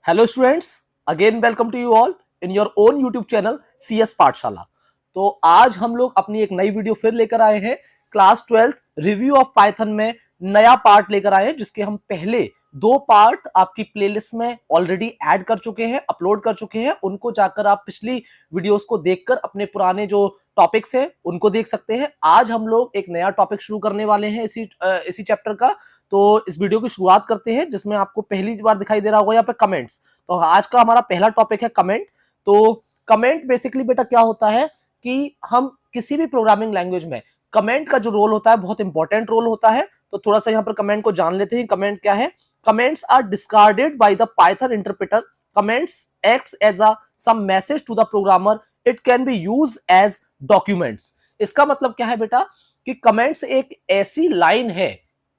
Hello students, again welcome to you all in your own YouTube channel CS Pathshala. तो आज हम लोग अपनी एक नई वीडियो फिर लेकर आए हैं। क्लास 12 रिव्यू ऑफ पाइथन में नया पार्ट लेकर आए हैं, जिसके हम पहले 2 पार्ट आपकी प्लेलिस्ट में ऑलरेडी ऐड कर चुके हैं, अपलोड कर चुके हैं। उनको जाकर आप पिछली वीडियोस को देखकर अपने पुराने जो टॉपिक्स हैं उनको देख सकते हैं। आज हम लोग एक नया टॉपिक शुरू करने वाले हैं इसी चैप्टर का। तो इस वीडियो की शुरुआत करते हैं, जिसमें आपको पहली बार दिखाई दे रहा होगा यहाँ पे कमेंट्स। तो आज का हमारा पहला टॉपिक है कमेंट। तो कमेंट बेसिकली बेटा क्या होता है कि हम किसी भी प्रोग्रामिंग लैंग्वेज में कमेंट का जो रोल होता है बहुत इंपॉर्टेंट रोल होता है। तो थोड़ा सा यहाँ पर कमेंट को जान लेते हैं। कमेंट क्या है? Comments are discarded by the Python interpreter. Comments acts as a some message to the programmer. It can be use as documents. इसका मतलब क्या है बेटा कि कमेंट्स एक ऐसी लाइन है,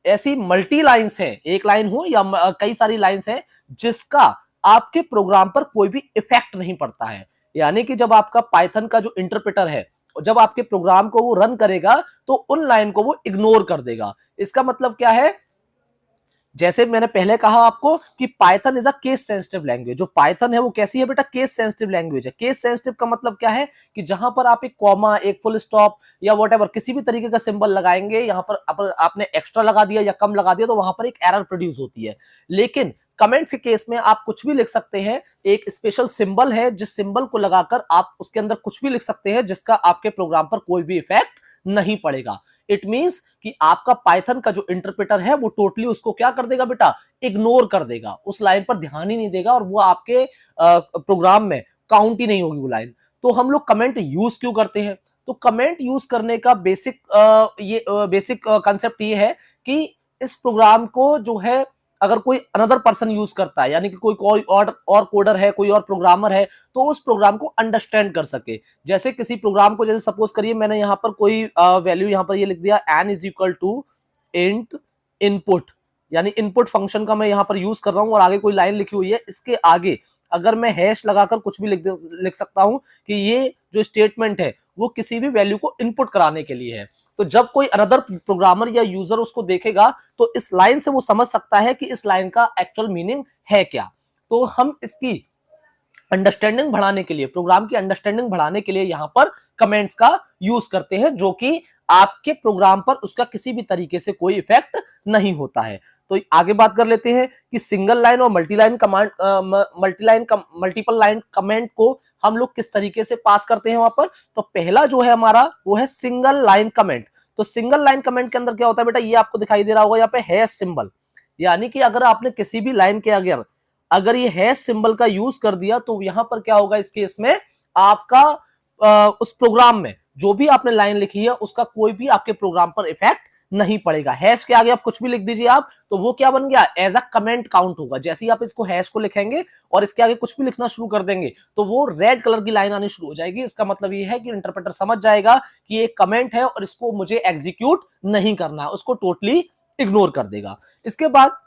ऐसी मल्टी लाइंस है, एक लाइन हो या कई सारी लाइंस है, जिसका आपके प्रोग्राम पर कोई भी इफेक्ट नहीं पड़ता है। यानी कि जब आपका पाइथन का जो इंटरप्रेटर है, जब आपके प्रोग्राम को वो रन करेगा तो उन लाइन को वो इग्नोर कर देगा। इसका मतलब क्या है? जैसे मैंने पहले कहा आपको कि Python is a case sensitive language. जो पाइथन है वो कैसी है बेटा? केस सेंसिटिव लैंग्वेज है। केस सेंसिटिव का मतलब क्या है कि जहां पर आप एक कॉमा, एक फुल स्टॉप या व्हाटएवर किसी भी तरीके का सिंबल लगाएंगे, यहां पर आपने एक्स्ट्रा लगा दिया या कम लगा दिया तो वहां पर एक एरर प्रोड्यूस होती है। लेकिन कमेंट्स के केस में आप कुछ भी लिख सकते हैं। एक स्पेशल सिंबल है, जिस सिंबल को लगाकर आप उसके अंदर कुछ भी लिख सकते हैं, जिसका आपके प्रोग्राम पर कोई भी इफेक्ट नहीं पड़ेगा। इट मींस कि आपका पाइथन का जो इंटरप्रेटर है वो टोटली उसको क्या कर देगा बेटा? इग्नोर कर देगा, उस लाइन पर ध्यान ही नहीं देगा और वो आपके प्रोग्राम में काउंट ही नहीं होगी वो लाइन। तो हम लोग कमेंट यूज क्यों करते हैं? तो कमेंट यूज करने का बेसिक कंसेप्ट ये है कि इस प्रोग्राम को जो है अगर कोई अनदर पर्सन यूज करता है, यानी कि कोई और कोडर है, कोई और प्रोग्रामर है, तो उस प्रोग्राम को अंडरस्टैंड कर सके। जैसे किसी प्रोग्राम को, जैसे सपोज करिए मैंने यहाँ पर कोई वैल्यू यहाँ पर ये लिख दिया n is equal to int input, यानी इनपुट फंक्शन का मैं यहाँ पर यूज कर रहा हूँ और आगे कोई लाइन लिखी हुई है। इसके आगे अगर मैं हैश लगाकर कुछ भी लिख सकता हूँ कि ये जो स्टेटमेंट है वो किसी भी वैल्यू को इनपुट कराने के लिए है। तो जब कोई अनदर प्रोग्रामर या यूजर उसको देखेगा तो इस लाइन से वो समझ सकता है कि इस लाइन का एक्चुअल मीनिंग है क्या। तो हम इसकी अंडरस्टैंडिंग बढ़ाने के लिए, प्रोग्राम की अंडरस्टैंडिंग बढ़ाने के लिए यहां पर कमेंट्स का यूज करते हैं, जो कि आपके प्रोग्राम पर उसका किसी भी तरीके से कोई इफेक्ट नहीं होता है। तो आगे बात कर लेते हैं कि सिंगल लाइन और मल्टीपल लाइन कमेंट को हम लोग किस तरीके से पास करते हैं वहां पर। तो पहला जो है हमारा वो है सिंगल लाइन कमेंट। तो सिंगल लाइन कमेंट के अंदर क्या होता है बेटा? ये आपको दिखाई दे रहा होगा यहाँ पे हैश सिंबल। यानी कि अगर आपने किसी भी लाइन के अगर ये हैश सिंबल का यूज कर दिया तो यहां पर क्या होगा? इस केस में आपका उस प्रोग्राम में जो भी आपने लाइन लिखी है उसका कोई भी आपके प्रोग्राम पर इफेक्ट नहीं पड़ेगा। हैश के आगे आप कुछ भी लिख दीजिए आप, तो वो क्या बन गया? एज अ कमेंट काउंट होगा। जैसे ही आप इसको हैश को लिखेंगे और इसके आगे कुछ भी लिखना शुरू कर देंगे तो वो रेड कलर की लाइन आनी शुरू हो जाएगी। इसका मतलब ये है कि इंटरप्रेटर समझ जाएगा कि ये कमेंट है और इसको मुझे एग्जीक्यूट नहीं करना है, उसको टोटली इग्नोर कर देगा। इसके बाद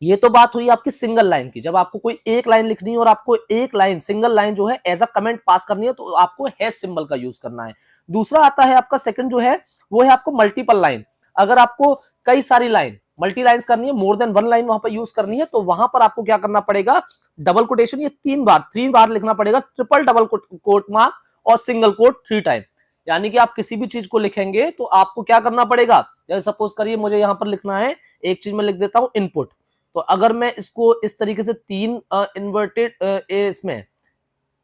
ये तो बात हुई आपकी सिंगल लाइन की। जब आपको कोई एक लाइन लिखनी है और आपको एक लाइन, सिंगल लाइन जो है एज अ कमेंट पास करनी है, तो आपको हैश सिंबल का यूज करना है। दूसरा आता है आपका सेकंड जो है वो है आपको मल्टीपल लाइन। अगर आपको कई सारी लाइन, मल्टी लाइन्स करनी है, मोर देन वन लाइन वहां पर यूज करनी है, तो वहां पर आपको क्या करना पड़ेगा? डबल कोटेशन ये 3 बार लिखना पड़ेगा, ट्रिपल डबल कोट मार्क और सिंगल कोट 3 टाइम। यानी कि आप किसी भी चीज को लिखेंगे तो आपको क्या करना पड़ेगा? जैसे सपोज करिए मुझे यहां पर लिखना है, एक चीज में लिख देता हूं इनपुट। तो अगर मैं इसको इस तरीके से 3 इन्वर्टेड इसमें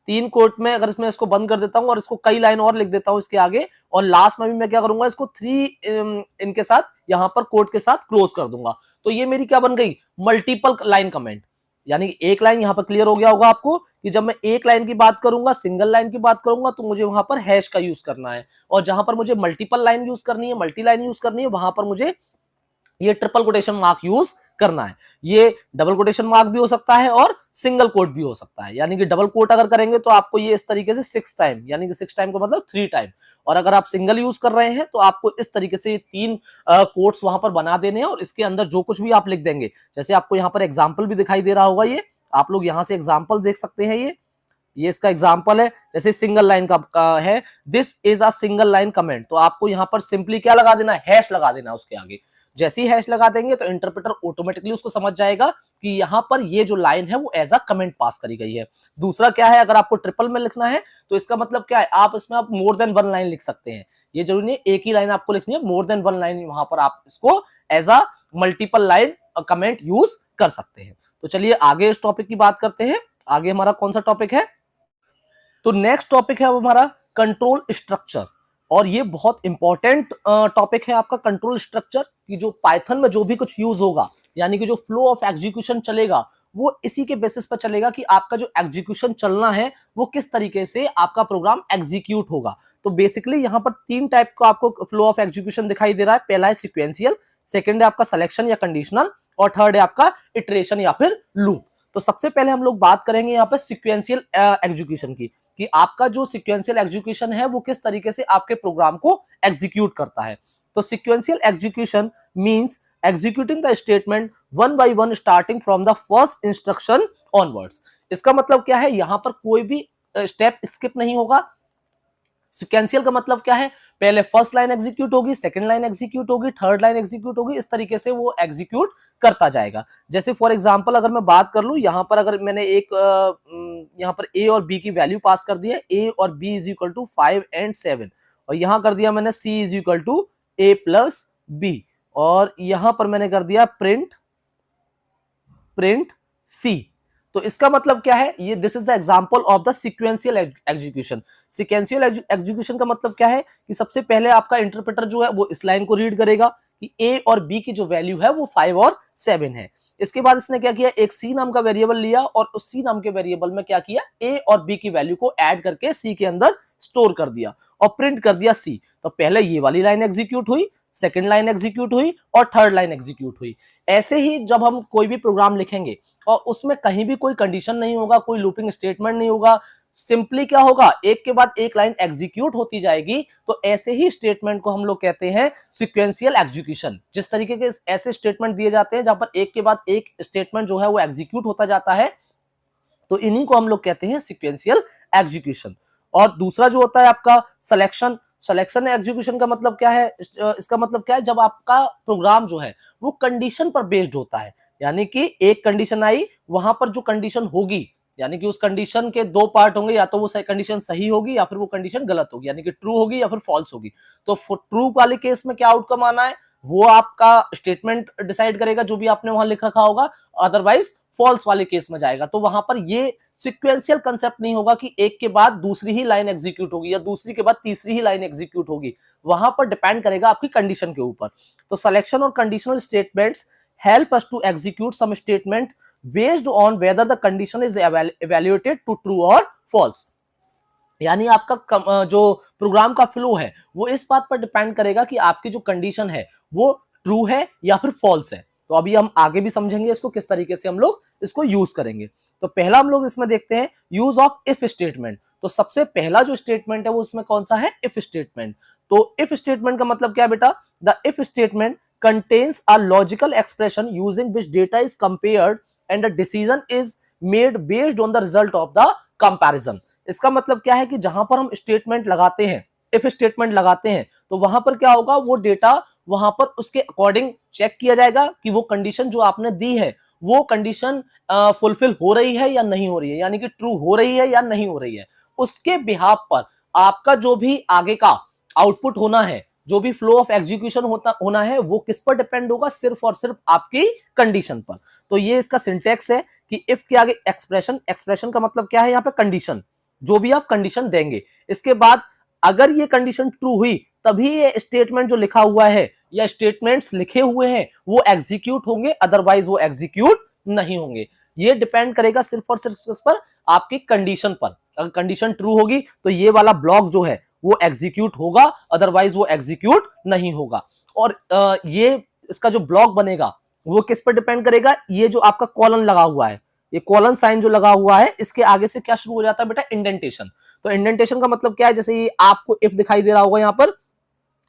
3 कोट में अगर इसमें इसको बंद कर देता हूं और इसको कई लाइन और लिख देता हूं इसके आगे, और लास्ट में भी मैं क्या करूंगा? इसको 3 इनके साथ यहां पर कोट के साथ क्लोज कर दूंगा। तो ये मेरी क्या बन गई? Multiple line comment. यानी कि एक लाइन यहां पर क्लियर हो गया होगा आपको कि जब मैं एक लाइन की बात करूंगा, सिंगल लाइन की बात करूंगा, तो मुझे वहां पर हैश का यूज करना है, और जहां पर मुझे मल्टीपल लाइन यूज करनी है, मल्टी लाइन यूज करनी है, वहां पर मुझे ये ट्रिपल कोटेशन मार्क यूज करना है। ये डबल कोटेशन मार्क भी हो सकता है और सिंगल कोट भी हो सकता है। यानी कि डबल कोट अगर करेंगे तो आपको ये इस तरीके से 6 टाइम, यानी कि 6 टाइम का मतलब 3 टाइम, और अगर आप सिंगल यूज कर रहे हैं तो आपको इस तरीके से 3 कोट्स वहां पर बना देने हैं और इसके अंदर जो कुछ भी आप लिख देंगे। जैसे आपको यहाँ पर एग्जाम्पल भी दिखाई दे रहा होगा, ये आप लोग यहाँ से एग्जाम्पल देख सकते हैं। ये इसका एग्जाम्पल है। जैसे सिंगल लाइन का है, this is a single line comment, तो आपको यहाँ पर सिंपली क्या लगा देना है? हैश लगा देना उसके आगे। जैसे ही हैश लगा देंगे तो इंटरप्रेटर ऑटोमेटिकली उसको समझ जाएगा कि यहाँ पर ये जो लाइन है वो एज अ कमेंट पास करी गई है। दूसरा क्या है, अगर आपको ट्रिपल में लिखना है तो इसका मतलब क्या है, आप इसमें आप मोर देन वन लाइन लिख सकते हैं। ये जरूरी नहीं एक ही लाइन आपको लिखनी है, मोर देन वन लाइन वहां पर आप इसको as a multiple line comment use कर सकते हैं। तो चलिए आगे इस टॉपिक की बात करते हैं। आगे हमारा कौन सा टॉपिक है, तो नेक्स्ट टॉपिक है हमारा कंट्रोल स्ट्रक्चर। और ये बहुत इंपॉर्टेंट टॉपिक है आपका कंट्रोल स्ट्रक्चर, कि जो पाइथन में जो भी कुछ यूज होगा, यानी कि जो फ्लो ऑफ एग्जीक्यूशन चलेगा वो इसी के बेसिस पर चलेगा कि आपका जो एग्जीक्यूशन चलना है वो किस तरीके से आपका प्रोग्राम एग्जीक्यूट होगा। तो बेसिकली यहाँ पर तीन टाइप का आपको फ्लो ऑफ एग्जीक्यूशन दिखाई दे रहा है। पहला है सिक्वेंशियल, सेकंड है आपका सिलेक्शन या कंडीशनल, और थर्ड है आपका इटरेशन या फिर लूप। तो सबसे पहले हम लोग बात करेंगे यहाँ पर सिक्वेंशियल एग्जीक्यूशन की, कि आपका जो सिक्वेंशियल एग्जीक्यूशन है वो किस तरीके से आपके प्रोग्राम को एग्जीक्यूट करता है। तो sequential execution means executing the statement one by one starting from the first instruction onwards. इसका मतलब क्या है, यहां पर कोई भी स्टेप स्किप नहीं होगा। सिक्वेंशियल का मतलब क्या है, पहले फर्स्ट लाइन एग्जीक्यूट होगी, सेकंड लाइन एग्जीक्यूट होगी, थर्ड लाइन एग्जीक्यूट होगी, इस तरीके से वो एग्जीक्यूट करता जाएगा। जैसे फॉर एग्जांपल अगर मैं बात कर लूं, यहां पर अगर मैंने एक यहां पर a और b की वैल्यू पास कर दी है, a और b is equal to 5 and 7, और यहां कर दिया मैंने c is equal to a plus b, और यहां पर मैंने कर दिया प्रिंट c। तो इसका मतलब क्या है, ये this is the example of the sequential execution. Sequential execution का मतलब क्या है कि सबसे पहले आपका इंटरप्रेटर जो है वो इस लाइन को रीड करेगा कि a और b की जो वैल्यू है वो 5 और 7 है। इसके बाद इसने क्या किया, एक c नाम का वेरिएबल लिया और उस c नाम के वेरिएबल में क्या किया, a और b की वैल्यू को ऐड करके c के अंदर स्टोर कर दिया और प्रिंट कर दिया c। तो पहले ये वाली लाइन एग्जीक्यूट हुई, सेकेंड लाइन एग्जीक्यूट हुई और थर्ड लाइन एग्जीक्यूट हुई। ऐसे ही जब हम कोई भी प्रोग्राम लिखेंगे और उसमें कहीं भी कोई कंडीशन नहीं होगा, कोई लूपिंग स्टेटमेंट नहीं होगा, सिंपली क्या होगा, एक के बाद एक लाइन एग्जीक्यूट होती जाएगी। तो ऐसे ही स्टेटमेंट को हम लोग कहते हैं सिक्वेंशियल एग्जीक्यूशन। जिस तरीके के ऐसे स्टेटमेंट दिए जाते हैं जहां पर एक के बाद एक स्टेटमेंट जो है वो एग्जीक्यूट होता जाता है, तो इन्हीं को हम लोग कहते हैं सिक्वेंशियल एग्जीक्यूशन। और दूसरा जो होता है आपका सिलेक्शन। सिलेक्शन एग्जीक्यूशन का मतलब क्या है, इसका मतलब क्या है, जब आपका प्रोग्राम जो है वो कंडीशन पर बेस्ड होता है, यानी कि एक कंडीशन आई, वहां पर जो कंडीशन होगी, यानी कि उस कंडीशन के दो पार्ट होंगे, या तो वो कंडीशन सही होगी या फिर वो कंडीशन गलत होगी, यानी कि ट्रू होगी या फिर फॉल्स होगी। तो ट्रू वाले केस में क्या आउटकम आना है वो आपका स्टेटमेंट डिसाइड करेगा, जो भी आपने वहां लिखा होगा। अदरवाइज फॉल्स वाले केस में जाएगा। तो वहां पर ये सिक्वेंशियल कंसेप्ट नहीं होगा कि एक के बाद दूसरी ही लाइन एग्जीक्यूट होगी या दूसरी के बाद तीसरी ही लाइन एग्जीक्यूट होगी। वहां पर डिपेंड करेगा आपकी कंडीशन के ऊपर। तो सिलेक्शन और conditional statements help us to execute some statement based on whether the condition is evaluated to true or false। यानी आपका जो प्रोग्राम का फ्लो है वो इस बात पर डिपेंड करेगा कि आपकी जो कंडीशन है वो ट्रू है या फिर फॉल्स है। तो अभी हम आगे भी समझेंगे इसको किस तरीके से हम लोग इसको यूज करेंगे। तो पहला हम लोग इसमें देखते हैं यूज ऑफ इफ स्टेटमेंट। तो सबसे पहला जो स्टेटमेंट है वो इसमें कौन सा है, इफ स्टेटमेंट। तो इफ स्टेटमेंट का मतलब क्या है बेटा, the if statement contains a logical expression using which data is compared and a decision is made based on the result of the comparison। इसका मतलब क्या है कि जहां पर हम स्टेटमेंट लगाते हैं, इफ स्टेटमेंट लगाते हैं, तो वहां पर क्या होगा, वो डेटा वहां पर उसके अकॉर्डिंग चेक किया जाएगा कि वो कंडीशन जो आपने दी है वो कंडीशन फुलफिल हो रही है या नहीं हो रही है, यानी कि ट्रू हो रही है या नहीं हो रही है। उसके बिहाफ पर आपका जो भी आगे का आउटपुट होना है, जो भी फ्लो ऑफ एग्जीक्यूशन होना है, वो किस पर डिपेंड होगा, सिर्फ और सिर्फ आपकी कंडीशन पर। तो ये इसका सिंटेक्स है कि इफ के आगे एक्सप्रेशन, एक्सप्रेशन का मतलब क्या है, यहाँ पे कंडीशन, जो भी आप कंडीशन देंगे, इसके बाद अगर ये कंडीशन ट्रू हुई तभी ये स्टेटमेंट जो लिखा हुआ है या स्टेटमेंट्स लिखे हुए हैं वो एग्जीक्यूट होंगे, अदरवाइज वो एग्जीक्यूट नहीं होंगे। ये डिपेंड करेगा सिर्फ और सिर्फ इस पर, आपकी कंडीशन पर। अगर कंडीशन ट्रू होगी तो ये वाला ब्लॉक जो है वो एग्जीक्यूट होगा, अदरवाइज वो एग्जीक्यूट नहीं होगा। और ये इसका जो ब्लॉक बनेगा वो किस पर डिपेंड करेगा, ये जो आपका कॉलन लगा हुआ है, ये कॉलन साइन जो लगा हुआ है, इसके आगे से क्या शुरू हो जाता है बेटा, इंडेंटेशन। तो इंडेंटेशन का मतलब क्या है, जैसे ये आपको इफ दिखाई दे रहा होगा यहाँ पर,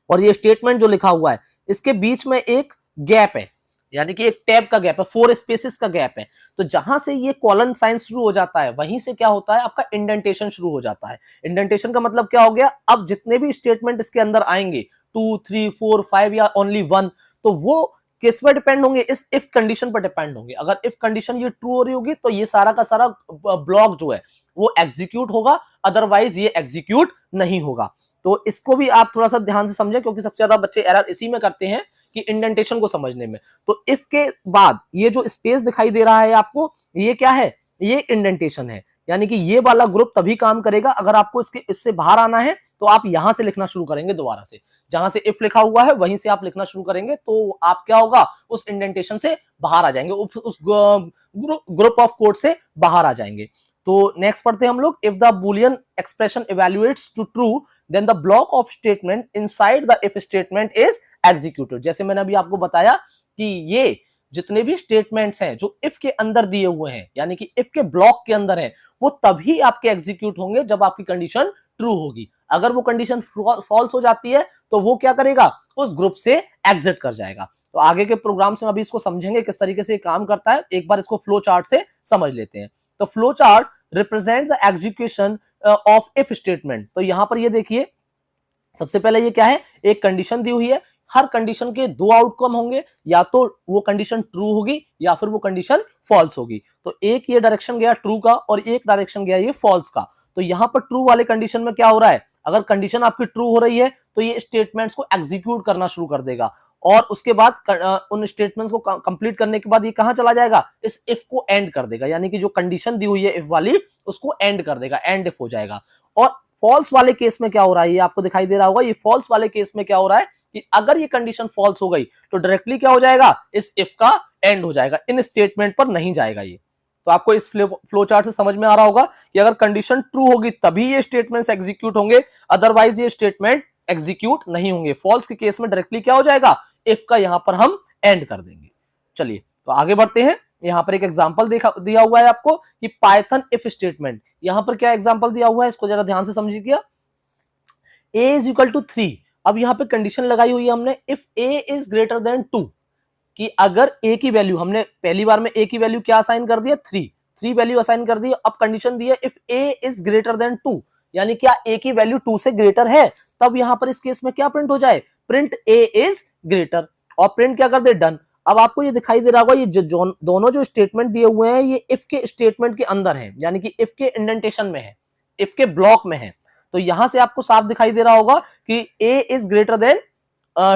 और ये स्टेटमेंट जो लिखा हुआ है इसके बीच में एक गैप है, यानी कि एक टैब का गैप है, 4 स्पेसेस का गैप है। तो जहां से ये कॉलन साइन शुरू हो जाता है वहीं से क्या होता है, आपका इंडेंटेशन शुरू हो जाता है। इंडेंटेशन का मतलब क्या हो गया, अब जितने भी स्टेटमेंट इसके अंदर आएंगे 2, 3, 4, 5 या ओनली 1, तो वो किस पर डिपेंड होंगे, इस इफ कंडीशन पर डिपेंड होंगे। अगर इफ कंडीशन ये ट्रू हो रही होगी तो ये सारा का सारा ब्लॉक जो है वो एग्जीक्यूट होगा, अदरवाइज ये एग्जीक्यूट नहीं होगा। तो इसको भी आप थोड़ा सा ध्यान से समझें, क्योंकि सबसे ज्यादा बच्चे एरर इसी में करते हैं कि इंडेंटेशन को समझने में। तो इफ के बाद ये जो स्पेस दिखाई दे रहा है आपको, ये क्या है, ये इंडेंटेशन है। यानी कि ये वाला ग्रुप तभी काम करेगा अगर आपको इसके इससे बाहर आना है, तो आप यहां से लिखना शुरू करेंगे दोबारा से, जहां से इफ लिखा हुआ है वहीं से आप लिखना शुरू करेंगे, तो आप क्या होगा, उस इंडेंटेशन से बाहर आ जाएंगे, उस ग्रुप ऑफ कोड से बाहर आ जाएंगे। तो नेक्स्ट पढ़ते हैं हम लोग, if the Boolean expression evaluates to true then the block of statement inside the if statement is executed. जैसे मैंने अभी आपको बताया कि ये जितने भी स्टेटमेंट्स हैं जो इफ के अंदर दिए हुए हैं, यानी कि इफ के ब्लॉक के अंदर हैं, वो तभी आपके एग्जीक्यूट होंगे जब आपकी कंडीशन ट्रू होगी। अगर वो कंडीशन फॉल्स हो जाती है तो वो क्या करेगा, उस ग्रुप से एग्जिट कर जाएगा। तो आगे के प्रोग्राम्स में अभी इसको समझेंगे किस तरीके से काम करता है। एक बार इसको फ्लो चार्ट से समझ लेते हैं। तो flow chart represent the execution of if statement. तो यहां पर ये देखिए, सबसे पहले ये क्या है, एक कंडीशन दी हुई है, हर कंडीशन के दो आउटकम होंगे, या तो वो कंडीशन ट्रू होगी या फिर वो कंडीशन फॉल्स होगी। तो एक ये डायरेक्शन गया ट्रू का और एक डायरेक्शन गया ये फॉल्स का। तो यहां पर ट्रू वाले कंडीशन में क्या हो रहा है, अगर कंडीशन आपकी ट्रू हो रही है तो ये स्टेटमेंट्स को एग्जीक्यूट करना शुरू कर देगा, और उसके बाद उन स्टेटमेंट्स को कंप्लीट करने के बाद ये कहां चला जाएगा, इस इफ को एंड कर देगा। यानी कि जो कंडीशन दी हुई है इफ वाली, उसको एंड कर देगा, एंड इफ हो जाएगा। और फॉल्स वाले केस में क्या हो रहा है, ये आपको दिखाई दे रहा होगा, ये फॉल्स वाले केस में क्या हो रहा है कि अगर ये कंडीशन फॉल्स हो गई तो डायरेक्टली क्या हो जाएगा, इस इफ का एंड हो जाएगा, इन स्टेटमेंट पर नहीं जाएगा ये। तो आपको इस फ्लो चार्ट से समझ में आ रहा होगा कि अगर कंडीशन ट्रू होगी तभी ये स्टेटमेंट्स एग्जीक्यूट होंगे, अदरवाइज ये स्टेटमेंट एग्जीक्यूट नहीं होंगे। फॉल्स के केस में डायरेक्टली क्या हो जाएगा, इफ का यहां पर हम एंड कर देंगे। चलिए तो आगे बढ़ते हैं। यहां पर एक एग्जांपल दिया हुआ है आपको कि पाइथन इफ स्टेटमेंट। यहां पर क्या एग्जांपल दिया हुआ है, इसको जरा ध्यान से समझिएगा। a is equal to 3। अब यहां पे कंडीशन लगाई हुई है हमने, if a is greater than 2, कि अगर a की वैल्यू, हमने पहली बार में a की वैल्यू क्या असाइन कर दिया, 3 वैल्यू असाइन कर दी। अब कंडीशन दी है if a is greater than 2, यानी क्या a की वैल्यू 2 से ग्रेटर है, तब यहां पर इस केस में क्या प्रिंट हो जाए, प्रिंट a इज ग्रेटर, और प्रिंट क्या कर दे, डन। अब आपको ये दिखाई दे रहा होगा, ये दोनों जो स्टेटमेंट दिए हुए हैं ये इफ के स्टेटमेंट के अंदर है, यानी कि इफ के इंडेंटेशन में है, इफ के ब्लॉक में है। तो यहां से आपको साफ दिखाई दे रहा होगा कि a is greater than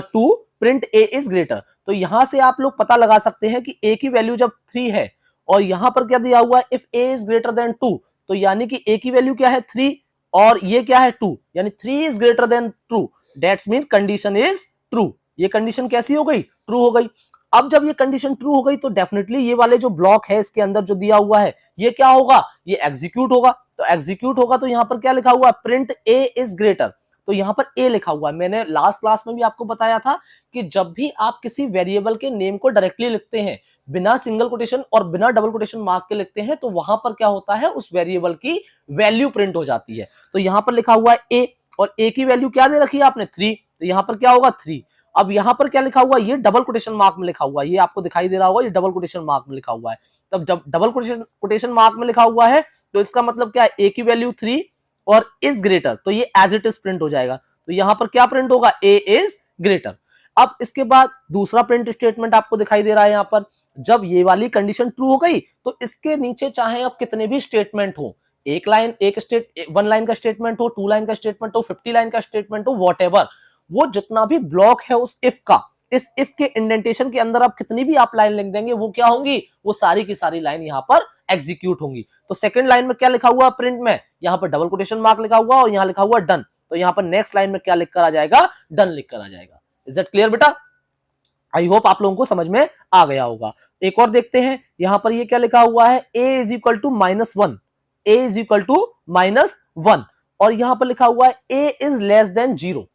2, print a is greater. तो यहां से आप लोग पता लगा सकते हैं कि a की वैल्यू जब 3 है और यहां पर क्या दिया हुआ है, if a is greater than 2, तो यानी कि a की वैल्यू क्या है, 3, और ये क्या है, 2, यानी 3 is greater then true, that's mean condition is true. ये कंडीशन कैसी हो गई, ट्रू हो गई। अब जब ये कंडीशन ट्रू हो गई तो डेफिनेटली ये वाले जो ब्लॉक है इसके अंदर जो दिया हुआ है ये क्या होगा, ये एग्जीक्यूट होगा। तो एग्जीक्यूट होगा तो यहां पर क्या लिखा हुआ है, प्रिंट a इज ग्रेटर। तो यहां पर a लिखा हुआ है। मैंने लास्ट क्लास में भी आपको बताया था कि जब भी आप किसी वेरिएबल के नेम को डायरेक्टली लिखते हैं, बिना सिंगल कोटेशन और बिना डबल कोटेशन मार्क के लिखते हैं, तो वहां पर क्या होता है, उस वेरिएबल की वैल्यू प्रिंट हो जाती है। तो यहां पर लिखा हुआ है a, और a की वैल्यू क्या दे रखी है आपने, 3, तो यहां पर क्या होगा, 3। अब यहां पर क्या लिखा हुआ है, ये डबल कोटेशन मार्क में लिखा हुआ है, ये आपको दिखाई दे रहा होगा, ये डबल कोटेशन मार्क में लिखा हुआ है। तब जब डबल कोटेशन मार्क में लिखा हुआ है तो इसका मतलब क्या है, a की वैल्यू 3 और इज ग्रेटर, तो ये एज इट इज प्रिंट हो जाएगा। तो यहां पर क्या प्रिंट होगा, a इज ग्रेटर। अब इसके बाद दूसरा प्रिंट स्टेटमेंट आपको दिखाई दे रहा है, यहां पर जब ये वाली कंडीशन ट्रू हो गई तो इसके नीचे चाहे अब कितने भी स्टेटमेंट हो, एक लाइन, वन लाइन का स्टेटमेंट हो, 2 लाइन का स्टेटमेंट हो, 50 लाइन का स्टेटमेंट हो, व्हाटएवर, वो जितना भी ब्लॉक है उस इफ का, इस इफ के इंडेंटेशन के अंदर आप कितनी भी आप लाइन लिख देंगे, वो क्या होंगी, वो सारी की सारी लाइन यहां पर एग्जीक्यूट होंगी। तो सेकंड लाइन में क्या लिखा हुआ प्रिंट में, यहां पर डबल कोटेशन मार्क लिखा हुआ और यहां लिखा हुआ डन। तो यहां पर नेक्स्ट लाइन में क्या लिखकर आ जाएगा, डन लिखकर आ जाएगा। इज दैट क्लियर बेटा? आई होप आप लोगों को समझ में आ गया होगा। एक और देखते हैं, यहां पर ये क्या लिखा हुआ है, a is equal to -1, a is equal to -1, और यहां पर लिखा हुआ है a इज लेस देन 0,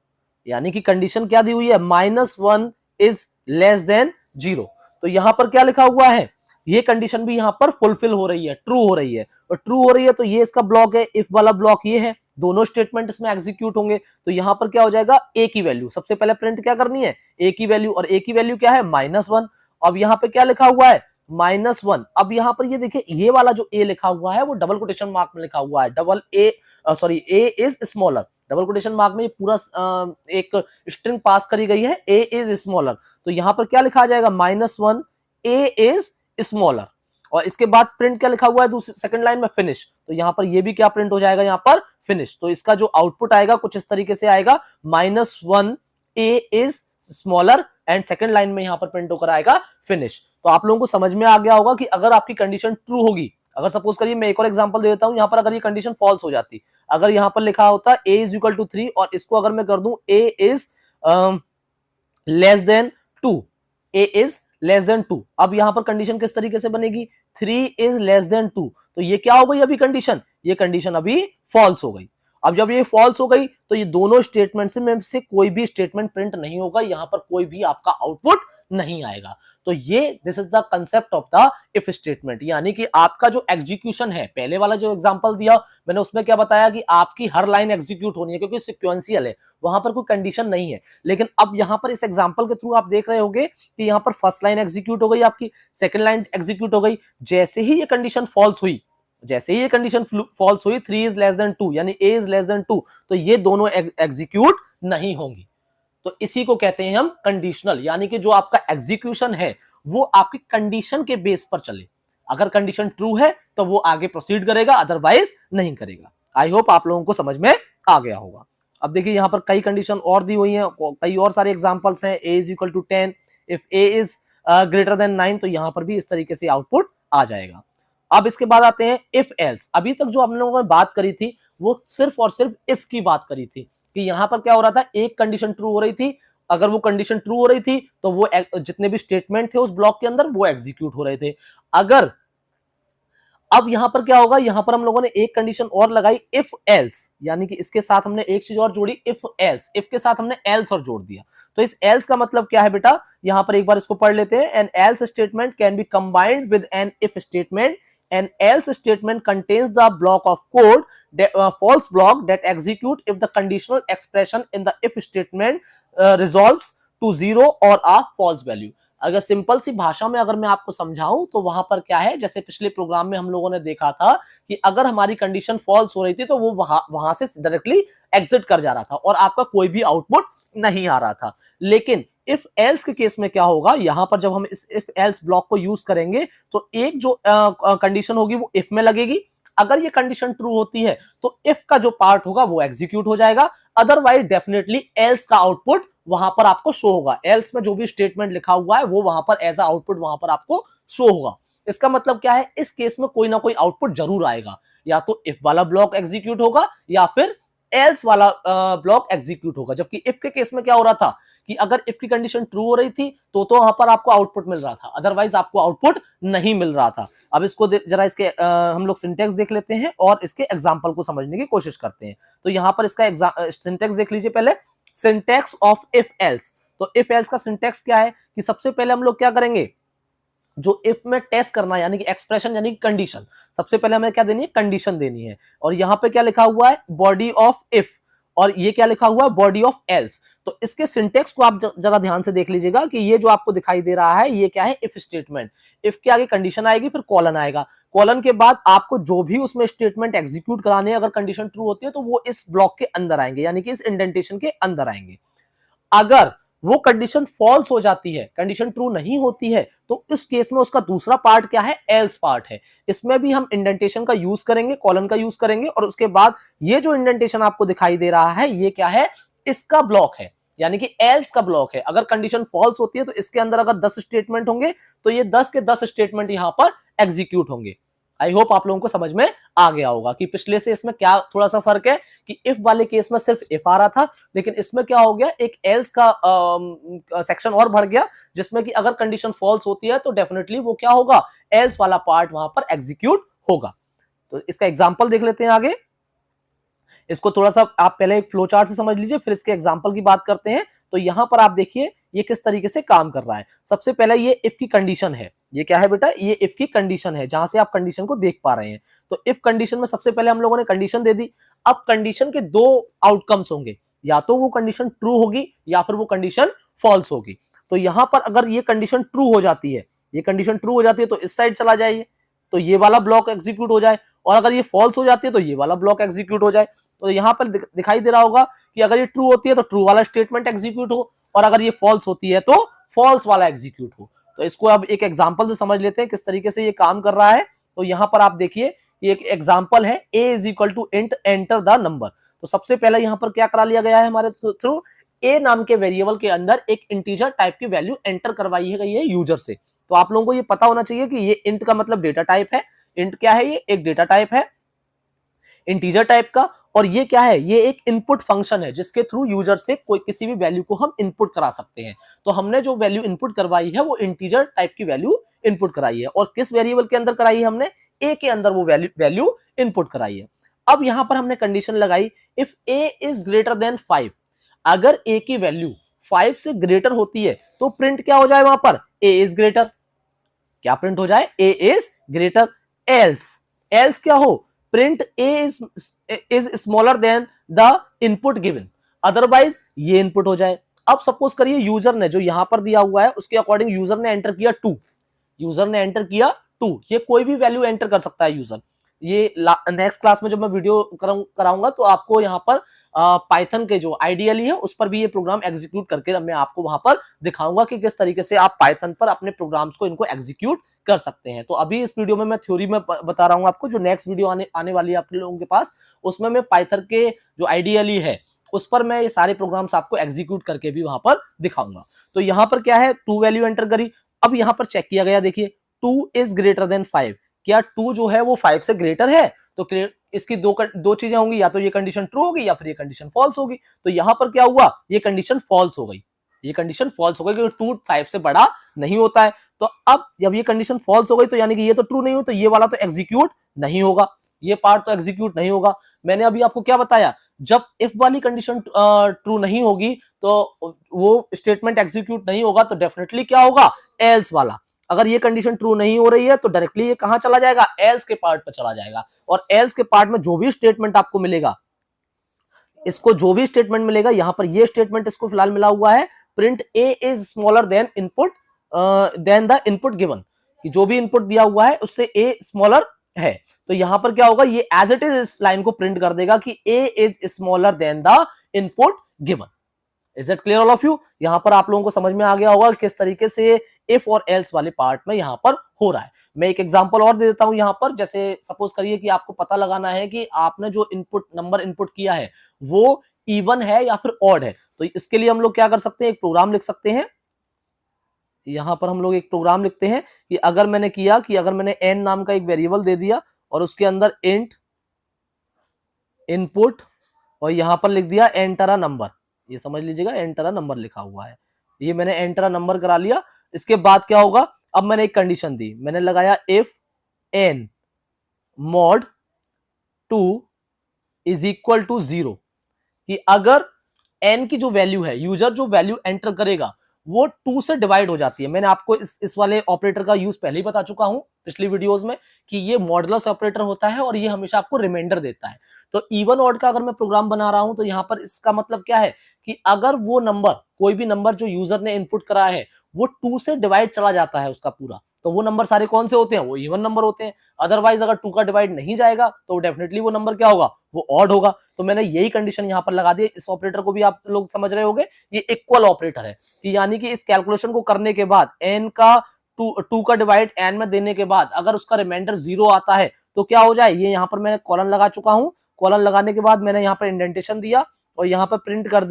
यानी कि कंडीशन क्या दी हुई है, -1 इज लेस देन 0। तो यहां पर क्या लिखा हुआ है, ये कंडीशन भी यहां पर फुलफिल हो रही है, ट्रू हो रही है, और ट्रू हो रही है तो ये इसका ब्लॉक है, इफ वाला ब्लॉक ये है, दोनों स्टेटमेंट इसमें एग्जीक्यूट होंगे। तो यहां पर क्या हो जाएगा, a की वैल्यू सबसे पहले प्रिंट क्या करनी है, a की वैल्यू, और a की वैल्यू क्या है, -1। अब यहां पे क्या लिखा हुआ है, -1। अब यहां पर ये देखिए, ये वाला जो a लिखा हुआ है वो डबल कोटेशन मार्क में लिखा हुआ है, a is smaller, double quotation mark में ये पूरा एक स्ट्रिंग पास करी गई है, ए इज स्मॉलर, तो यहां पर क्या लिखा जाएगा -1 ए इज स्मॉलर, और इसके बाद प्रिंट क्या लिखा हुआ है दूसरी सेकंड लाइन में, फिनिश, तो यहां पर ये भी क्या प्रिंट हो जाएगा यहां पर फिनिश। तो इसका जो आउटपुट आएगा कुछ इस तरीके से आएगा -1 A is smaller and second line में यहां पर प्रिंट होकर आएगा फिनिश। तो आप लोगों को समझ में आ गया होगा कि अगर आपकी कंडीशन ट्रू होगी, अगर सपोज करिए मैं एक और एग्जांपल दे देता हूं, यहां पर अगर ये कंडीशन फॉल्स हो जाती, अगर यहां पर लिखा होता a इज इक्वल टू 3 और इसको अगर मैं कर दूं a is less than 2, a is less than 2, अब यहां पर कंडीशन किस तरीके से बनेगी, 3 इज लेस देन 2, तो ये क्या हो गई अभी कंडीशन, ये कंडीशन अभी फॉल्स हो गई। अब जब ये फॉल्स हो गई तो ये दोनों स्टेटमेंट में से कोई भी स्टेटमेंट प्रिंट नहीं होगा, यहां पर कोई भी आपका आउटपुट नहीं आएगा। तो ये this is the concept of the if statement, यानी कि आपका जो एग्जीक्यूशन है, पहले वाला जो एग्जांपल दिया मैंने उसमें क्या बताया कि आपकी हर लाइन एग्जीक्यूट होनी है क्योंकि सिक्वेंशियल है, वहां पर कोई कंडीशन नहीं है। लेकिन अब यहां पर इस एग्जांपल के थ्रू आप देख रहे होंगे कि यहां पर फर्स्ट लाइन एग्जीक्यूट हो गई, आपकी सेकंड लाइन एग्जीक्यूट हो गई, जैसे ही ये कंडीशन फॉल्स हुई, जैसे ही ये कंडीशन फॉल्स हुई 3 इज लेस देन 2 यानी a इज लेस देन 2, तो ये दोनों एग्जीक्यूट नहीं होंगी। तो इसी को कहते हैं हम कंडीशनल, यानी कि जो आपका एग्जीक्यूशन है वो आपकी कंडीशन के बेस पर चले, अगर कंडीशन ट्रू है तो वो आगे प्रोसीड करेगा, अदरवाइज नहीं करेगा। आई होप आप लोगों को समझ में आ गया होगा। अब देखिए यहां पर कई कंडीशन और दी हुई हैं, कई और सारे एग्जांपल्स हैं, a is equal to 10 if a is greater than 9, तो यहां पर भी इस तरीके से आउटपुट आ जाएगा। अब इसके बाद आते हैं इफ एल्स। अभी तक जो हम लोगों ने बात करी थी वो सिर्फ और सिर्फ इफ की बात करी थी कि यहां पर क्या हो रहा था, एक कंडीशन ट्रू हो रही थी, अगर वो कंडीशन ट्रू हो रही थी तो वो जितने भी स्टेटमेंट थे उस ब्लॉक के अंदर वो एग्जीक्यूट हो रहे थे। अगर अब यहां पर क्या होगा, यहां पर हम लोगों ने एक कंडीशन और लगाई इफ एल्स, यानी कि इसके साथ हमने एक चीज और जोड़ी इफ एल्स, इफ के साथ हमने एल्स और जोड़ दिया। तो इस एल्स का मतलब क्या है बेटा, यहां पर एक बार इसको पढ़ लेते हैं। An else statement can be combined with an if statement, an else statement contains the block of code false block that execute if the conditional expression in the if statement resolves to 0 or a false value। अगर simple सी भाषा में अगर मैं आपको समझाऊं तो वहां पर क्या है, जैसे पिछले प्रोग्राम में हम लोगों ने देखा था कि अगर हमारी कंडीशन फॉल्स हो रही थी तो वो वहां से डायरेक्टली एग्जिट कर जा रहा था और आपका कोई भी आउटपुट नहीं आ रहा था। लेकिन इफ एल्स के केस में क्या होगा, यहां पर जब हम इस इफ एल्स ब्लॉक को यूज करेंगे तो एक जो कंडीशन होगी वो इफ में लगेगी, अगर ये कंडीशन ट्रू होती है तो इफ का जो पार्ट होगा वो एग्जीक्यूट हो जाएगा, अदरवाइज डेफिनेटली एल्स का आउटपुट वहां पर आपको शो होगा। एल्स में जो भी स्टेटमेंट लिखा हुआ है वो वहां पर एज अ आउटपुट वहां पर आपको शो होगा। इसका मतलब क्या है, इस केस में कोई ना कोई आउटपुट जरूर आएगा, या तो इफ वाला ब्लॉक एग्जीक्यूट होगा या फिर एल्स वाला ब्लॉक एग्जीक्यूट होगा। जबकि इफ के केस में क्या हो रहा था कि अगर इफ की कंडीशन ट्रू हो रही थी तो वहां पर आपको आउटपुट मिल रहा था, अदरवाइज आपको आउटपुट नहीं मिल रहा था। अब इसको जरा इसके हम लोग सिंटेक्स देख लेते हैं और इसके एग्जांपल को समझने की कोशिश करते हैं। तो यहां पर इसका सिंटेक्स देख लीजिए पहले, सिंटेक्स ऑफ इफ एल्स। तो इफ एल्स का सिंटेक्स क्या है कि सबसे पहले हम लोग क्या करेंगे, जो इफ में टेस्ट करना यानी कि एक्सप्रेशन यानी कि कंडीशन, सबसे पहले हमें क्या देनी है, कंडीशन देनी है। और यहां पे क्या लिखा हुआ है, बॉडी ऑफ इफ, और ये क्या लिखा हुआ है, बॉडी ऑफ एल्स। तो इसके सिंटेक्स को आप जरा ध्यान से देख लीजिएगा कि ये जो आपको दिखाई दे रहा है ये क्या है, इफ स्टेटमेंट। इफ के आगे कंडीशन आएगी, फिर कॉलन आएगा, कॉलन के बाद आपको जो भी उसमें स्टेटमेंट एग्जीक्यूट कराने हैं, अगर कंडीशन ट्रू होती है तो वो इस ब्लॉक के अंदर आएंगे, यानी कि इस इंडेंटेशन के अंदर आएंगे। अगर वो कंडीशन फॉल्स हो जाती है, कंडीशन ट्रू नहीं होती है, तो इस केस में उसका दूसरा पार्ट क्या है, एल्स पार्ट है। इसमें भी हम इंडेंटेशन का यूज करेंगे, कॉलन का यूज करेंगे, और उसके बाद ये जो इंडेंटेशन आपको दिखाई दे रहा है ये क्या है, इसका ब्लॉक है, यानी कि एल्स का ब्लॉक है। अगर कंडीशन फॉल्स होती है तो इसके अंदर अगर 10 स्टेटमेंट होंगे तो ये 10 के 10 स्टेटमेंट यहां पर एग्जीक्यूट होंगे। आई होप आप लोगों को समझ में आ गया होगा कि पिछले से इसमें क्या थोड़ा सा फर्क है कि इफ वाले केस में सिर्फ इफ आ रहा था, लेकिन इसमें क्या हो गया, एक एल्स का सेक्शन और बढ़ गया, जिसमें कि अगर कंडीशन फॉल्स होती है तो डेफिनेटली वो क्या होगा, एल्स वाला पार्ट वहां पर एग्जीक्यूट होगा। तो इसका एग्जांपल देख लेते हैं आगे। इसको थोड़ा सा आप पहले एक फ्लो चार्ट से समझ लीजिए, फिर इसके एग्जांपल की बात करते हैं। तो यहां पर आप देखिए ये किस तरीके से काम कर रहा है। सबसे पहले ये इफ की कंडीशन है, ये क्या है बेटा, ये इफ की कंडीशन है, जहां से आप कंडीशन को देख पा रहे हैं। तो इफ कंडीशन में सबसे पहले हम लोगों ने कंडीशन दे दी। अब कंडीशन के दो आउटकम्स होंगे, या तो वो कंडीशन ट्रू होगी या फिर वो कंडीशन फॉल्स होगी। तो यहां पर अगर ये कंडीशन ट्रू हो जाती है, ये कंडीशन ट्रू हो जाती है तो इस साइड चला जाइए, तो ये वाला ब्लॉक एग्जीक्यूट हो जाए, और अगर ये फॉल्स हो जाती है तो ये वाला ब्लॉक एग्जीक्यूट हो जाए। तो यहाँ पर दिखाई दे रहा होगा कि अगर ये ट्रू होती है तो ट्रू वाला स्टेटमेंट एग्जीक्यूट हो, और अगर ये फॉल्स होती है तो फॉल्स वाला एग्जीक्यूट हो। तो इसको अब एक एग्जांपल से समझ लेते हैं किस तरीके से ये काम कर रहा है। तो यहाँ पर आप देखिए ये एक एग्जांपल है, a is equal to int enter the number. तो सबसे पहले यहाँ पर क्या करा लिया गया है हमारे थ्रू, a नाम के वेरिएबल के अंदर एक इंटीजर टाइप की वैल्यू एंटर करवाई है गई है यूजर से। तो आप लोगों को ये पता होना चाहिए कि ये इंट का मतलब डेटा टाइप है। इंट क्या है, ये एक डेटा टाइप है इंटीजर टाइप का, और ये क्या है, ये एक इनपुट फंक्शन है जिसके थ्रू यूजर से कोई किसी भी वैल्यू को हम इनपुट करा सकते हैं। तो हमने जो वैल्यू इनपुट करवाई है वो इंटीजर टाइप की वैल्यू इनपुट कराई है, और किस वेरिएबल के अंदर कराई है, हमने a के अंदर वो वैल्यू इनपुट कराई है। अब यहां पर हमने कंडीशन लगाई, if a is greater then 5, अगर a की वैल्यू 5 से ग्रेटर होती है तो प्रिंट क्या हो जाए, वहां पर a इज ग्रेटर, क्या प्रिंट हो जाए, a इज ग्रेटर। एल्स क्या हो, print a is smaller then the input given, otherwise ये इनपुट हो जाए। अब सपोज करिए यूजर ने जो यहां पर दिया हुआ है उसके अकॉर्डिंग यूजर ने एंटर किया 2, यूजर ने एंटर किया 2, ये कोई भी वैल्यू एंटर कर सकता है यूजर। ये नेक्स्ट क्लास में जब मैं वीडियो कराऊंगा तो आपको यहाँ पर पाइथन के जो आइडियली है उस पर भी ये प्रोग्राम एग्जीक्यूट करके मैं आपको वहां पर दिखाऊंगा कि किस तरीके से आप पाइथन पर अपने प्रोग्राम्स को इनको एग्जीक्यूट कर सकते हैं। तो अभी इस वीडियो में मैं थ्योरी में बता रहा हूं आपको, जो नेक्स्ट वीडियो आने वाली है आप लोगों के पास, उसमें मैं पाइथन के जो आइडियली है उस पर मैं ये सारे प्रोग्राम्स आपको एग्जीक्यूट करके भी वहां पर दिखाऊंगा। तो यहाँ पर क्या है, 2 वैल्यू एंटर करी। अब यहाँ पर चेक किया गया, देखिए 2 इज ग्रेटर देन 5, क्या 2 जो है वो 5 से ग्रेटर है, तो इसकी दो चीजें होंगी, या तो ये कंडीशन ट्रू होगी या फिर ये कंडीशन फॉल्स होगी। तो यहां पर क्या हुआ, ये कंडीशन फॉल्स हो गई, ये कंडीशन फॉल्स हो गई क्योंकि 2 5 से बड़ा नहीं होता है। तो अब जब ये कंडीशन फॉल्स हो गई तो यानी कि ये तो ट्रू नहीं हो, तो ये वाला तो एग्जीक्यूट नहीं होगा, ये पार्ट तो एग्जीक्यूट नहीं होगा। मैंने अभी आपको क्या बताया, जब इफ वाली कंडीशन ट्रू नहीं होगी तो वो स्टेटमेंट एग्जीक्यूट नहीं होगा, तो डेफिनेटली क्या होगा, एल्स वाला। अगर ये कंडीशन ट्रू नहीं हो रही है तो डायरेक्टली ये कहां चला जाएगा, एल्स के पार्ट पर चला जाएगा, और एल्स के पार्ट में जो भी स्टेटमेंट आपको मिलेगा, इसको जो भी स्टेटमेंट मिलेगा, यहां पर ये स्टेटमेंट इसको फिलहाल मिला हुआ है, print a is smaller than input than the input given, कि जो भी इनपुट दिया हुआ है उससे a स्मॉलर है। तो यहां पर क्या होगा, ये एज इट इज इस लाइन को प्रिंट कर देगा कि a is smaller then the input given. Is it clear all of you? यहां पर आप लोगों को समझ में आ गया होगा किस तरीके से इफ और एल्स वाले पार्ट में यहां पर हो रहा है। मैं एक एग्जांपल और दे देता हूं यहां पर, जैसे सपोज करिए कि आपको पता लगाना है कि आपने जो नंबर इनपुट किया है वो इवन है या फिर ऑड है। तो इसके लिए हम लोग क्या कर सकते हैं, एक प्रोग्राम लिख सकते हैं। यहां पर हम लोग एक प्रोग्राम लिखते हैं कि अगर मैंने किया कि अगर मैंने n नाम का एक वेरिएबल दे दिया और उसके अंदर इंट इनपुट और यहां पर लिख दिया एंटर अ नंबर, ये समझ लीजिएगा एंटर अ नंबर लिखा हुआ है, ये मैंने एंटर अ नंबर करा लिया। इसके बाद क्या होगा, अब मैंने एक कंडीशन दी, मैंने लगाया if n mod 2 is equal to 0, कि अगर n की जो वैल्यू है, यूजर जो वैल्यू एंटर करेगा वो 2 से डिवाइड हो जाती है। मैंने आपको इस वाले ऑपरेटर का यूज पहले ही बता चुका हूं पिछली वीडियोस में कि ये मॉडुलस ऑपरेटर होता है और ये हमेशा आपको रिमाइंडर देता है। तो इवन ऑड का अगर मैं प्रोग्राम बना रहा हूं तो यहां पर इसका मतलब क्या है कि अगर वो नंबर, कोई भी नंबर जो यूजर ने इनपुट करा है वो 2 से डिवाइड चला जाता है उसका पूरा, तो वो नंबर सारे कौन से होते हैं, वो इवन नंबर होते हैं। अदरवाइज अगर 2 का डिवाइड नहीं जाएगा तो डेफिनेटली वो नंबर क्या होगा, वो ऑड होगा। तो मैंने यही कंडीशन यहां पर लगा दी। इस ऑपरेटर को भी आप लोग समझ रहे होंगे, ये इक्वल ऑपरेटर है, कि यानी कि इस कैलकुलेशन को करने के बाद n का 2 का डिवाइड n में देने के बाद अगर उसका रिमाइंडर 0 आता है तो क्या हो जाए, ये यहां पर मैंने कॉलन लगा चुका हूं। कॉलन लगाने के बाद मैंने यहां पर इंडेंटेशन दिया और यहां पर प्रिंट कर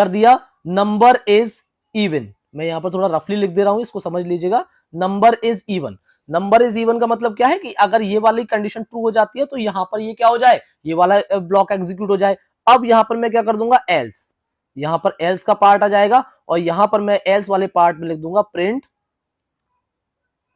दिया नंबर इज इवन। मैं यहां पर थोड़ा रफली लिख दे रहा हूं, इसको समझ लीजिएगा, number is even. Number is even का मतलब क्या है कि अगर ये वाली कंडीशन ट्रू हो जाती है तो यहां पर ये क्या हो जाए, ये वाला ब्लॉक एग्जीक्यूट हो जाए। अब यहां पर मैं क्या कर दूंगा, एल्स, यहां पर एल्स का पार्ट आ जाएगा और यहां पर मैं एल्स वाले पार्ट में लिख दूंगा प्रिंट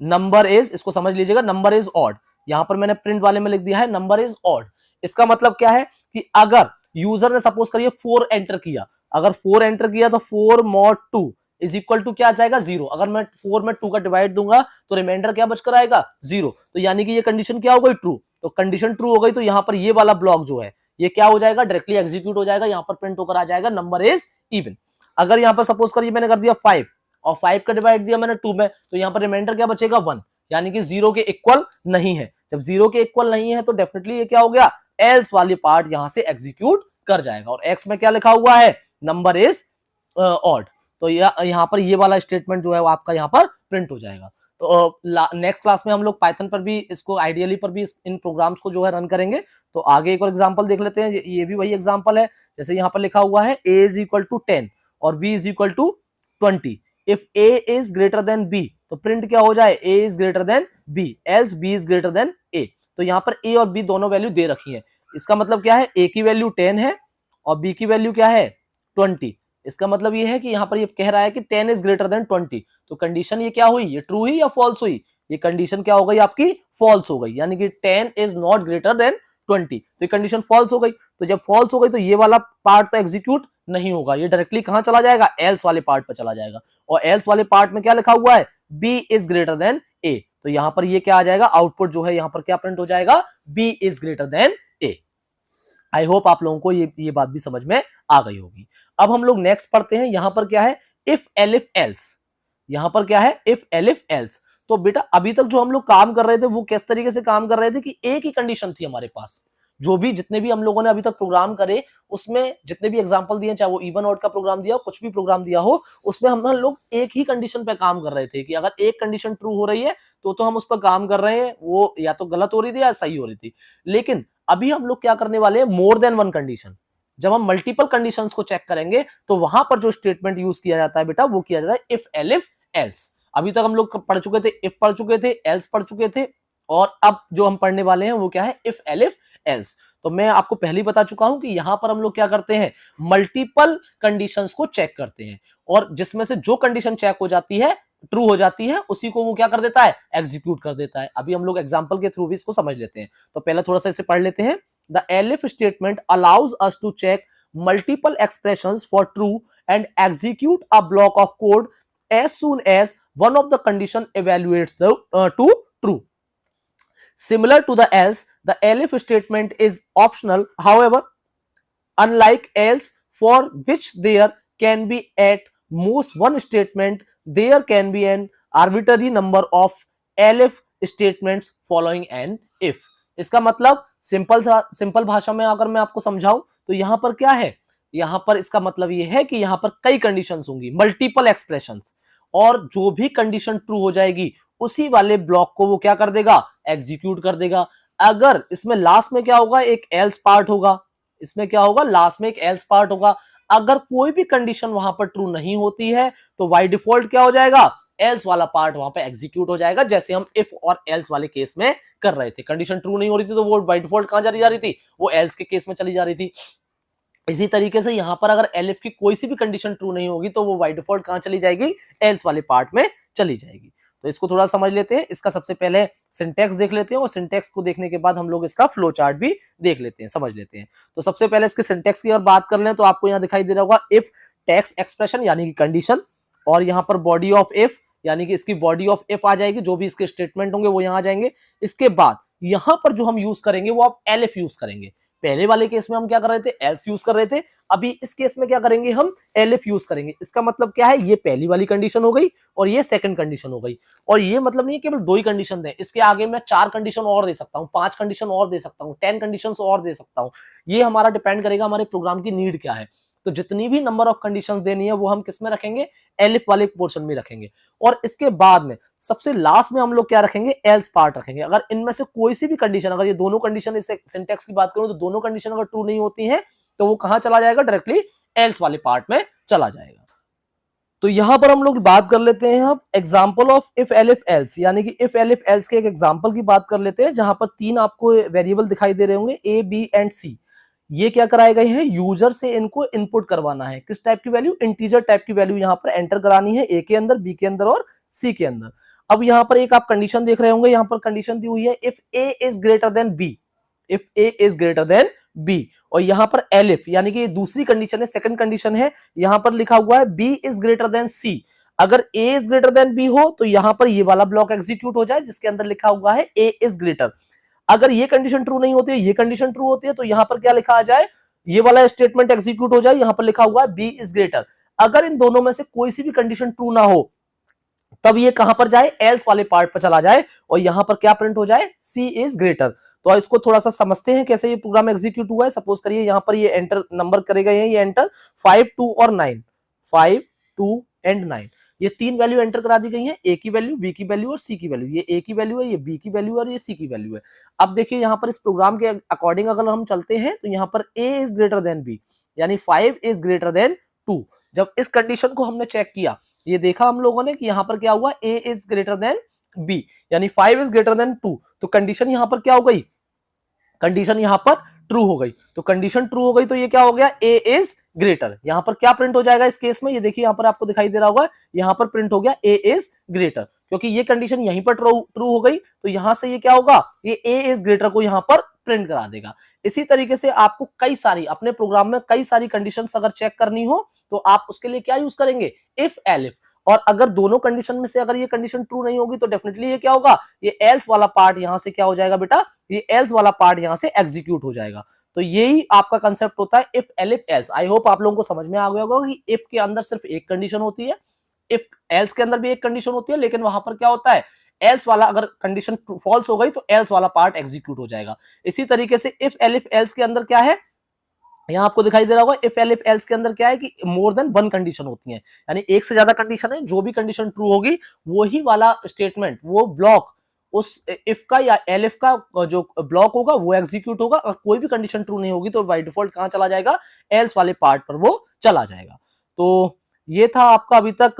नंबर इज, इसको समझ लीजिएगा, नंबर इज ऑड। यहां पर मैंने प्रिंट वाले में लिख दिया है नंबर इज ऑड। इसका मतलब क्या है कि अगर यूजर ने सपोज करिए 4 एंटर किया, अगर 4 एंटर किया तो 4 mod 2 इज इक्वल टू क्या आ जाएगा, 0। अगर मैं 4 में 2 का डिवाइड दूंगा तो रिमाइंडर क्या बचकर आएगा, 0। तो यानी कि ये कंडीशन क्या हो गई, ट्रू। तो कंडीशन ट्रू हो गई तो यहां पर ये वाला ब्लॉक जो है ये क्या हो जाएगा, डायरेक्टली एग्जीक्यूट हो जाएगा, यहां पर प्रिंट होकर आ जाएगा नंबर इज इवन। अगर यहां पर सपोज करिए मैंने कर दिया 5 और 5 का डिवाइड दिया मैंने 2 में, तो यहां पर रिमाइंडर क्या बचेगा, 1, यानी कि 0 के इक्वल नहीं है। जब 0 के इक्वल नहीं है तो डेफिनेटली ये क्या हो गया, एल्स वाली पार्ट यहां से एग्जीक्यूट कर जाएगा। और एक्स में क्या लिखा हुआ है, नंबर इज ऑड, तो यहां पर ये वाला स्टेटमेंट जो है वो आपका यहां पर प्रिंट हो जाएगा। तो नेक्स्ट क्लास में हम लोग पाइथन पर भी इसको आइडियली पर भी इन प्रोग्राम्स को जो है रन करेंगे। तो आगे एक और एग्जांपल देख लेते हैं, ये भी वही एग्जांपल है। जैसे यहाँ पर लिखा हुआ है a इज इक्वल टू 10 और b is equal to 20। If a is greater than b तो प्रिंट क्या हो जाए, a is greater than b else b is greater than a। तो यहाँ पर a और b दोनों वैल्यू दे रखी है। इसका मतलब क्या है, a की वैल्यू 10 है और b की वैल्यू क्या है 20। इसका मतलब ये है कि यहाँ पर ये कह रहा है कि 10 इज ग्रेटर देन 20। तो कंडीशन ये क्या हुई, ये ट्रू हुई या फॉल्स हुई, ये कंडीशन क्या हो गई आपकी, फॉल्स हो गई, यानी कि 10 इज नॉट ग्रेटर देन 20। तो ये कंडीशन फॉल्स हो गई। तो जब फॉल्स हो गई तो ये वाला पार्ट तो एग्जीक्यूट नहीं होगा, ये डायरेक्टली कहां चला जाएगा, एल्स वाले पार्ट पर चला जाएगा। और एल्स वाले पार्ट में क्या लिखा हुआ है, b is greater than a। तो यहां पर ये क्या आ जाएगा, आउटपुट जो है यहां पर क्या प्रिंट हो जाएगा, b is greater than a। I hope आप लोगों को ये बात भी समझ में आ गई होगी। अब हम लोग नेक्स्ट पढ़ते हैं, यहां पर क्या है, इफ एलिफ एल्स। यहां पर क्या है, इफ एलिफ एल्स। तो बेटा अभी तक जो हम लोग काम कर रहे थे वो किस तरीके से काम कर रहे थे कि एक ही कंडीशन थी हमारे पास। जो भी जितने भी हम लोगों ने अभी तक प्रोग्राम करे उसमें जितने भी एग्जांपल दिए, चाहे वो इवन ऑड का प्रोग्राम दिया हो, कुछ भी प्रोग्राम दिया हो, उसमें हम लोग एक ही कंडीशन पे काम कर रहे थे कि अगर एक कंडीशन ट्रू हो रही है तो हम उस पर काम कर रहे हैं, वो या तो गलत हो रही थी या सही हो रही थी। लेकिन अभी हम लोग क्या करने वाले हैं, मोर देन वन कंडीशन। जब हम मल्टीपल कंडीशंस को चेक करेंगे तो वहां पर जो स्टेटमेंट यूज किया जाता है बेटा वो किया जाता है इफ एलिफ एल्स। अभी तक हम लोग पढ़ चुके थे, इफ पढ़ चुके थे, एल्स पढ़ चुके थे, और अब जो हम पढ़ने वाले हैं वो क्या है, इफ एलिफ एल्स। तो मैं आपको पहले ही बता चुका हूं कि यहां पर हम लोग क्या करते हैं, मल्टीपल कंडीशंस को चेक करते हैं और जिसमें से जो कंडीशन चेक हो जाती है, ट्रू हो जाती है, उसी को वो क्या कर देता है, एग्जीक्यूट कर देता है। अभी हम लोग एग्जांपल के थ्रू भी इसको समझ लेते हैं। तो पहले थोड़ा सा इसे पढ़ लेते हैं। The elif statement allows us to check multiple expressions for true and execute a block of code as soon as one of the condition evaluates to true. Similar to the else, the elif statement is optional. However, unlike else, for which there can be at most one statement, there can be an arbitrary number of elif statements following an if. इसका मतलब simple भाषा में अगर मैं आपको समझाऊं तो यहां पर क्या है, यहां पर इसका मतलब यह है कि यहां पर कई कंडीशंस होंगी, मल्टीपल एक्सप्रेशंस, और जो भी कंडीशन ट्रू हो जाएगी उसी वाले ब्लॉक को वो क्या कर देगा, एग्जीक्यूट कर देगा। अगर इसमें लास्ट में क्या होगा, एक एल्स पार्ट होगा, इसमें क्या होगा, लास्ट में एक एल्स पार्ट होगा। अगर कोई भी कंडीशन वहां पर ट्रू नहीं होती है तो बाय डिफॉल्ट क्या हो जाएगा, एल्स वाला पार्ट वहां पे एग्जीक्यूट हो जाएगा, जैसे हम इफ और एल्स वाले केस में कर रहे थे। कंडीशन ट्रू नहीं हो रही थी तो वो बाय डिफॉल्ट कहां जा रही थी, वो एल्स के केस में चली जा रही थी। इसी तरीके से यहां पर अगर एलिफ की कोई सी भी कंडीशन ट्रू नहीं होगी तो वो बाय डिफॉल्ट कहां चली जाएगी, एल्स वाले पार्ट में चली जाएगी। तो इसको थोड़ा समझ लेते हैं। इसका सबसे पहले सिंटैक्स देख लेते हैं और सिंटैक्स को देखने के बाद हम लोग इसका फ्लो चार्ट भी देख लेते हैं, समझ लेते हैं। तो सबसे पहले इसके सिंटैक्स की अगर बात कर लें तो आपको यहां दिखाई दे रहा होगा इफ टेक्स्ट एक्सप्रेशन यानी कि कंडीशन, और यहां पर बॉडी ऑफ इफ यानी कि इसकी बॉडी ऑफ इफ आ जाएगी, जो भी इसके स्टेटमेंट होंगे वो यहां आ जाएंगे। इसके बाद यहां पर जो हम यूज करेंगे वो आप एलिफ यूज करेंगे। पहले वाले केस में हम क्या कर रहे थे, एल्स यूज कर रहे थे, अभी इस केस में क्या करेंगे, हम एलिफ यूज करेंगे। इसका मतलब क्या है, ये पहली वाली कंडीशन हो गई और ये सेकंड कंडीशन हो गई। और ये मतलब नहीं है केवल दो ही कंडीशन है, इसके आगे मैं 4 कंडीशन और दे सकता हूँ, 5 कंडीशन और दे सकता हूँ, 10 कंडीशन और दे सकता हूँ। ये हमारा डिपेंड करेगा हमारे प्रोग्राम की नीड क्या है। तो जितनी भी नंबर ऑफ कंडीशंस देनी है वो हम किस में रखेंगे, एलिफ वाले पोर्शन में रखेंगे। और इसके बाद में सबसे लास्ट में हम लोग क्या रखेंगे, एल्स पार्ट रखेंगे। अगर इनमें से कोई सी भी कंडीशन, अगर ये दोनों कंडीशन, इस सिंटैक्स की बात करूं तो दोनों कंडीशन अगर ट्रू नहीं होती हैं तो वो कहां चला जाएगा, डायरेक्टली एल्स वाले पार्ट में चला जाएगा। तो यहां पर हम लोग बात कर लेते हैं अब example of if elif else, यानी कि इफ एलिफ एल्स के एक एग्जांपल की बात कर लेते हैं, जहां पर 3 आपको वेरिएबल दिखाई दे रहे होंगे, ए बी एंड सी। ये क्या कराए गए हैं, यूजर से इनको इनपुट करवाना है। किस टाइप की वैल्यू, इंटीजर टाइप की वैल्यू यहां पर एंटर करानी है, ए के अंदर, बी के अंदर और सी के अंदर। अब यहां पर एक आप कंडीशन देख रहे होंगे, यहां पर कंडीशन दी हुई है if A is greater than B, if A is greater than B. और यहां पर एलिफ यानी कि दूसरी कंडीशन है, सेकंड कंडीशन है, यहां पर लिखा हुआ है बी इज ग्रेटर देन सी। अगर ए इज ग्रेटर देन बी हो तो यहां पर ये वाला ब्लॉक एग्जीक्यूट हो जाए जिसके अंदर लिखा हुआ है ए इज ग्रेटर। अगर ये कंडीशन ट्रू नहीं होती है, ये कंडीशन ट्रू होती है, तो यहां पर क्या लिखा आ जाए, ये वाला स्टेटमेंट एग्जीक्यूट हो जाए, यहां पर लिखा हुआ है बी इज ग्रेटर। अगर इन दोनों में से कोई सी भी कंडीशन ट्रू ना हो तब ये कहां पर जाए, एल्स वाले पार्ट पर चला जाए और यहां पर क्या प्रिंट हो जाए, सी इज ग्रेटर। तो इसको थोड़ा सा समझते हैं कैसे ये प्रोग्राम एग्जीक्यूट हुआ है। सपोज करिए यहां पर ये एंटर नंबर करे गए हैं, ये एंटर 5 2 और 9, 5 2 एंड 9, ये तीन वैल्यू एंटर करा दी गई हैं, ए की वैल्यू, बी की वैल्यू और सी की वैल्यू। ये ए की वैल्यू है, ये बी की वैल्यू है और ये सी की वैल्यू है। अब देखिए यहां पर इस प्रोग्राम के अकॉर्डिंग अगर हम चलते हैं तो यहां पर ए इज ग्रेटर देन बी, यानी 5 इज ग्रेटर देन 2। जब इस कंडीशन को हमने चेक किया, ये देखा हम लोगों ने कि यहां पर क्या हुआ, ए इज ग्रेटर देन बी, यानी 5 इज ग्रेटर देन 2। तो कंडीशन यहां पर क्या हो गई, कंडीशन यहां पर ट्रू हो गई। तो कंडीशन ट्रू हो गई तो ये क्या हो गया, ए इज ग्रेटर। यहां पर क्या प्रिंट हो जाएगा इस केस में, ये देखिए यहां पर आपको दिखाई दे रहा होगा, यहां पर प्रिंट हो गया ए इज ग्रेटर, क्योंकि ये कंडीशन यहीं पर ट्रू हो गई। तो यहां से ये क्या होगा, ये ए इज ग्रेटर को यहां पर प्रिंट करा देगा। इसी तरीके से आपको कई सारी अपने प्रोग्राम में कई सारी कंडीशंस अगर चेक करनी हो तो आप उसके लिए क्या यूज करेंगे, इफ एलिफ। और अगर दोनों कंडीशन में से अगर ये कंडीशन ट्रू नहीं होगी तो डेफिनेटली ये क्या होगा, ये एल्स वाला पार्ट यहां से क्या हो जाएगा बेटा, ये एल्स वाला पार्ट यहां से एग्जीक्यूट हो जाएगा। तो यही आपका कंसेप्ट होता है if elif else. I hope आप लोगों को समझ में आ गया होगा कि इफ के अंदर सिर्फ एक कंडीशन होती है, इफ एल्स के अंदर भी एक कंडीशन होती है, लेकिन वहां पर क्या होता है, एल्स वाला अगर कंडीशन फॉल्स हो गई तो एल्स वाला पार्ट एग्जीक्यूट हो जाएगा। इसी तरीके से इफ एलिफ एल्स के अंदर क्या है, यहां आपको दिखाई दे रहा होगा, इफ एलिफ एल्स के अंदर क्या है कि मोर देन वन कंडीशन होती है, यानी एक से ज्यादा कंडीशन है। जो भी कंडीशन ट्रू होगी वही वाला स्टेटमेंट, वो ब्लॉक उस इफ का या एलिफ का जो ब्लॉक होगा वो एग्जीक्यूट होगा। और कोई भी कंडीशन ट्रू नहीं होगी तो बाय डिफॉल्ट कहां चला जाएगा, एल्स वाले पार्ट पर वो चला जाएगा। तो ये था आपका अभी तक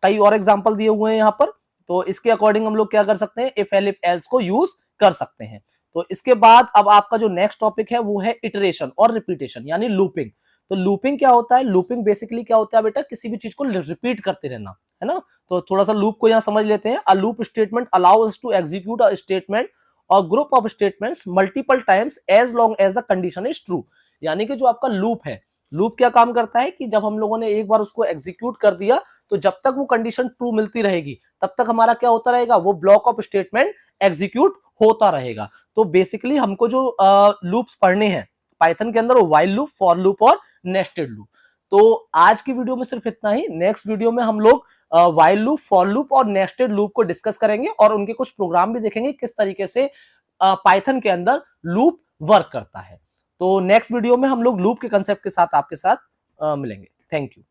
कई और एग्जाम्पल दिए हुए हैं यहाँ पर। तो इसके अकॉर्डिंग हम लोग क्या कर सकते हैं, इफ एलिफ एल्स को यूज कर सकते हैं। तो इसके बाद अब आपका जो नेक्स्ट टॉपिक है वो है इटरेशन और रिपीटेशन, यानी लूपिंग। तो लूपिंग क्या होता है, लूपिंग बेसिकली क्या होता है बेटा, किसी भी चीज को रिपीट करते रहना, है ना। तो थोड़ा सा लूप को यहाँ समझ लेते हैं। A loop statement allows us to execute a statement or group of statements multiple times as long as the condition is true. यानी कि जो आपका लूप है, लूप क्या काम करता है कि जब हम लोगों ने एक बार उसको एग्जीक्यूट कर दिया तो जब तक वो कंडीशन ट्रू मिलती रहेगी तब तक हमारा क्या होता रहेगा, वो ब्लॉक ऑफ स्टेटमेंट एग्जीक्यूट होता रहेगा। तो बेसिकली हमको जो लूप्स पढ़ने हैं पाइथन के अंदर, वो व्हाइल लूप, फॉर लूप और नेस्टेड लूप। तो आज की वीडियो में सिर्फ इतना ही। नेक्स्ट वीडियो में हम लोग व्हाइल लूप, फॉर लूप और नेस्टेड लूप को डिस्कस करेंगे और उनके कुछ प्रोग्राम भी देखेंगे किस तरीके से पाइथन के अंदर लूप वर्क करता है। तो नेक्स्ट वीडियो में हम लोग लूप के कंसेप्ट के साथ आपके साथ मिलेंगे। Thank you.